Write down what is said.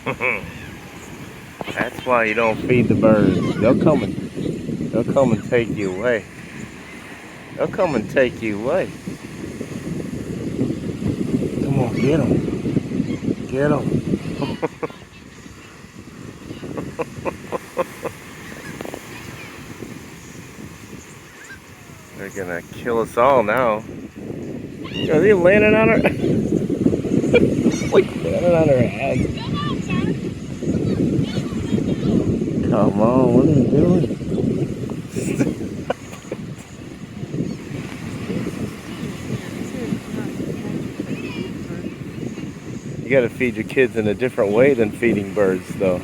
That's why you don't feed the birds. They'll come and take you away. They'll come and take you away. Come on, get them. Get them. They're gonna kill us all now. Are they landing on her? Like landing on her head. Come on, what are you doing? You gotta feed your kids in a different way than feeding birds, though.